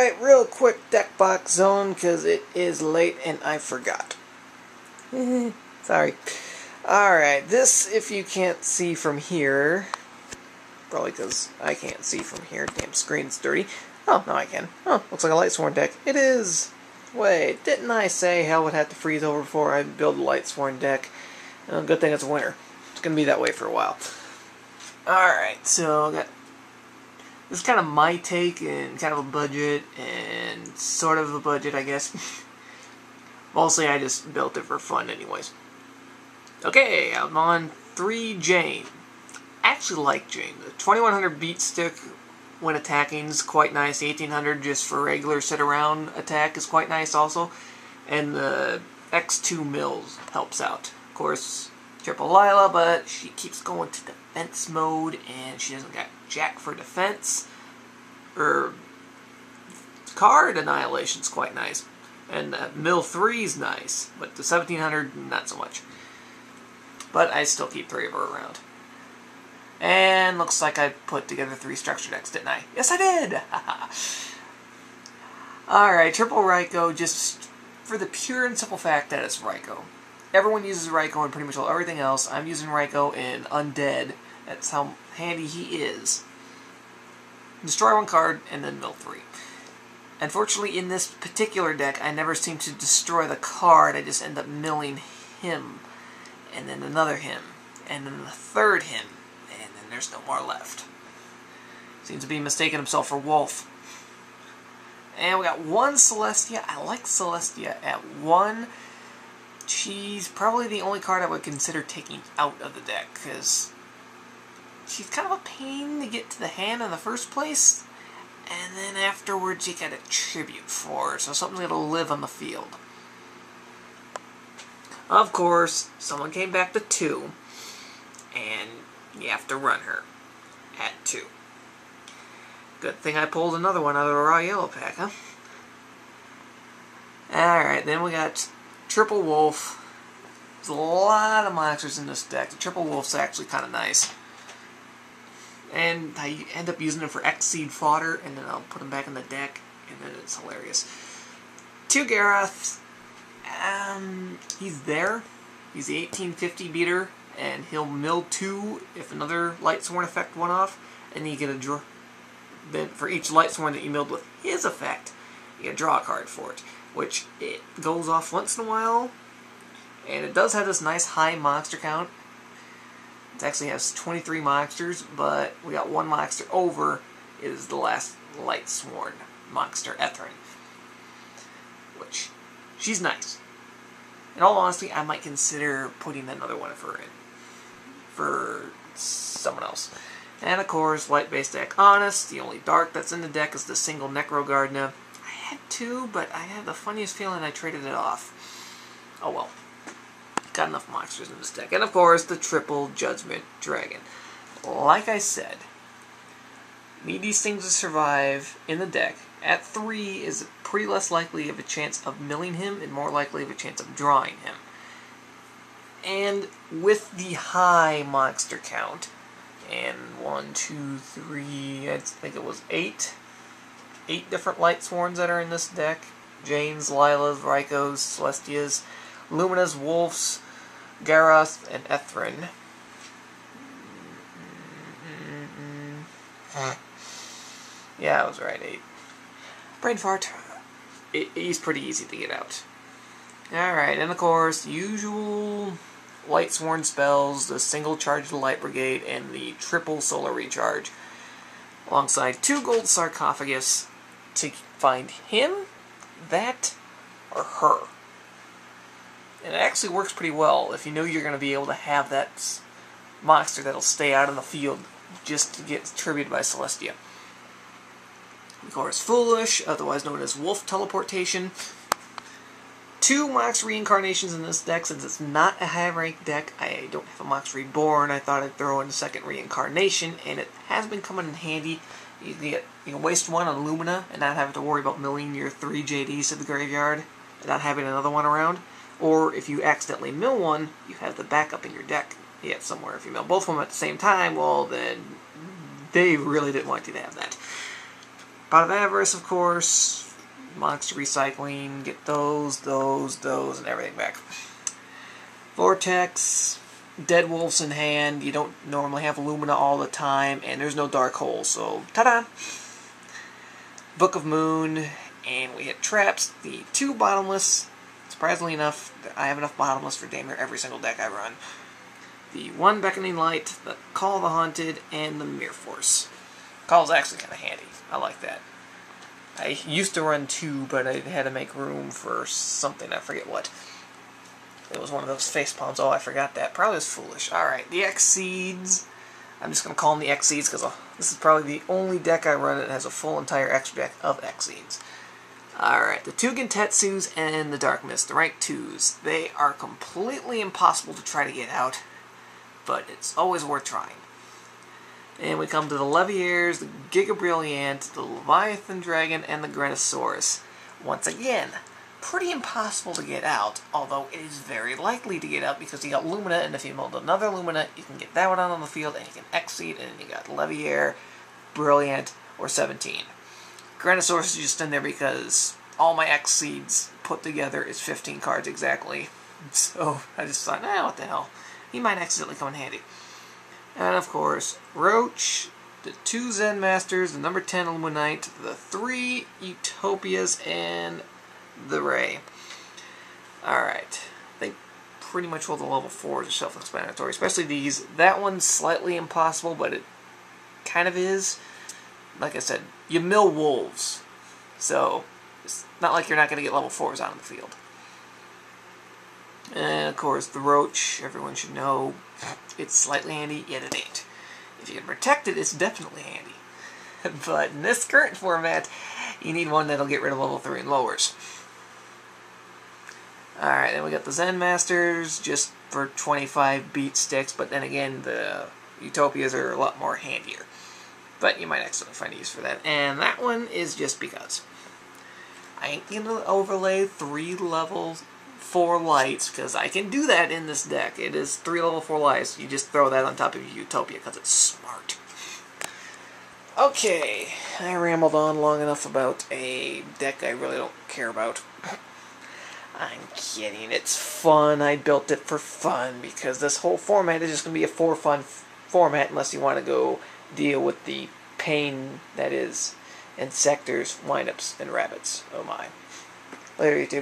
Alright, real quick deck box zone, because it is late and I forgot. Sorry. Alright, this, if you can't see from here, probably because I can't see from here, damn screen's dirty. Oh, now I can. Oh, looks like a Lightsworn deck. It is! Wait, didn't I say hell would have to freeze over before I build a Lightsworn deck? Good thing it's winter. It's going to be that way for a while. Alright, so I got... This is kind of my take and kind of a budget, and sort of a budget, I guess. Mostly I just built it for fun anyways. Okay, I'm on 3 Jane. I actually like Jane. The 2100 beat stick when attacking is quite nice. The 1800 just for regular sit-around attack is quite nice also. And the X2 Mills helps out. Of course, triple Lila, but she keeps going to defense mode, and she doesn't got jack for defense. Her card Annihilation's quite nice. And Mill 3 is nice, but the 1700, not so much. But I still keep 3 of her around. And looks like I put together 3 structure decks, didn't I? Yes, I did! Alright, triple Raikou, just for the pure and simple fact that it's Raikou. Everyone uses Raikou in pretty much everything else. I'm using Raikou in Undead. That's how handy he is. Destroy 1 card, and then mill 3. Unfortunately, in this particular deck, I never seem to destroy the card. I just end up milling him, and then another him, and then the third him, and then there's no more left. Seems to be mistaking himself for Wolf. And we got 1 Celestia. I like Celestia at 1. She's probably the only card I would consider taking out of the deck, because she's kind of a pain to get to the hand in the first place, and then afterwards you get a tribute for her, so something's going to live on the field. Of course, someone came back to 2, and you have to run her at 2. Good thing I pulled another one out of the raw yellow pack, huh? Alright, then we got Triple Wolf. There's a lot of monsters in this deck. The Triple Wolf's actually kind of nice. And I end up using them for X-Seed fodder, and then I'll put them back in the deck, and then it's hilarious. 2 Garroth. He's there. He's the 1850 beater, and he'll mill 2 if another Lightsworn effect went off, and you get a draw. Then for each Lightsworn that you milled with his effect, you get a draw card for it, which it goes off once in a while, and it does have this nice high monster count. It actually has 23 monsters, but we got 1 monster over is the last Lightsworn monster, Ethrin. Which, she's nice. In all honesty, I might consider putting another one of her in for someone else. And of course, light-based deck Honest. The only dark that's in the deck is the single Necrogardna. I had 2, but I had the funniest feeling I traded it off. Oh well. Got enough monsters in this deck. And of course, the triple Judgment Dragon. Like I said, need these things to survive in the deck. At 3 is pretty less likely of a chance of milling him and more likely of a chance of drawing him. And with the high monster count, and 1, 2, 3, I think it was 8 different Lightsworns that are in this deck. Janes, Lilas, Raikous, Celestias, Luminas, Wolves, Garroth, and Ethrin. Yeah, I was right, 8. Brain fart. He's pretty easy to get out. Alright, and of course, usual Lightsworn spells, the single charge of the Light Brigade, and the triple solar recharge, alongside 2 gold sarcophagus to find him, that, or her. And it actually works pretty well if you know you're going to be able to have that monster that'll stay out in the field just to get tributed by Celestia. Of course, Foolish, otherwise known as Wolf Teleportation. 2 Mox Reincarnations in this deck. Since it's not a high-ranked deck, I don't have a Mox Reborn. I thought I'd throw in a second Reincarnation, and it has been coming in handy. You can waste 1 on Lumina and not have to worry about milling your 3 JDs to the graveyard and not having another one around. Or if you accidentally mill 1, you have the backup in your deck yet somewhere. If you mill both of them at the same time, well then they really didn't want you to have that. Pot of Avarice, of course. Monster Recycling. Get those, and everything back. Vortex. Dead Wolves in hand. You don't normally have Lumina all the time, and there's no Dark Hole, so ta-da! Book of Moon, and we hit Traps. The 2 Bottomless. Surprisingly enough, I have enough Bottomless for damn near every single deck I run. The 1 Beckoning Light, the Call of the Haunted, and the Mirror Force. Call's actually kind of handy. I like that. I used to run 2, but I had to make room for something. I forget what. It was one of those face palms. Oh, I forgot that. Probably was foolish. Alright, the X-Seeds. I'm just going to call them the X-Seeds because this is probably the only deck I run that has a full entire extra deck of X-Seeds. Alright, the 2 Gentetsus and the Dark Mist, the rank 2s. They are completely impossible to try to get out, but it's always worth trying. And we come to the Leviaires, the Giga Brilliant, the Leviathan Dragon, and the Granosaurus. Once again, pretty impossible to get out, although it is very likely to get out because you got Lumina, and if you mold another Lumina, you can get that one out on the field, and you can X-Seed, and you got Leviaire, Brilliant, or 17. Granosaurus is just in there because all my X-Seeds put together is 15 cards exactly. So I just thought, what the hell. He might accidentally come in handy. And of course, Roach, the 2 Zen Masters, the number 10 Illuminite, the 3 Utopias, and the Ray. Alright. I think pretty much all the level 4s are self-explanatory, especially these. That one's slightly impossible, but it kind of is. Like I said, you mill wolves. So, it's not like you're not going to get level 4s out on the field. And of course, the Roach, everyone should know, it's slightly handy, yet it ain't. If you can protect it, it's definitely handy. But in this current format, you need one that'll get rid of level 3 and lowers. Alright, then we got the Zen Masters, just for 25 beat sticks, but then again, the Utopias are a lot more handier. But you might accidentally find a use for that. And that one is just because. I ain't going to overlay 3 level 4 lights, because I can do that in this deck. It is 3 level 4 lights. You just throw that on top of your Utopia, because it's smart. Okay, I rambled on long enough about a deck I really don't care about. I'm kidding, it's fun. I built it for fun, because this whole format is just going to be a for-fun format, unless you want to go deal with the pain that is Insectors, windups, and rabbits. Oh my. Later, YouTube.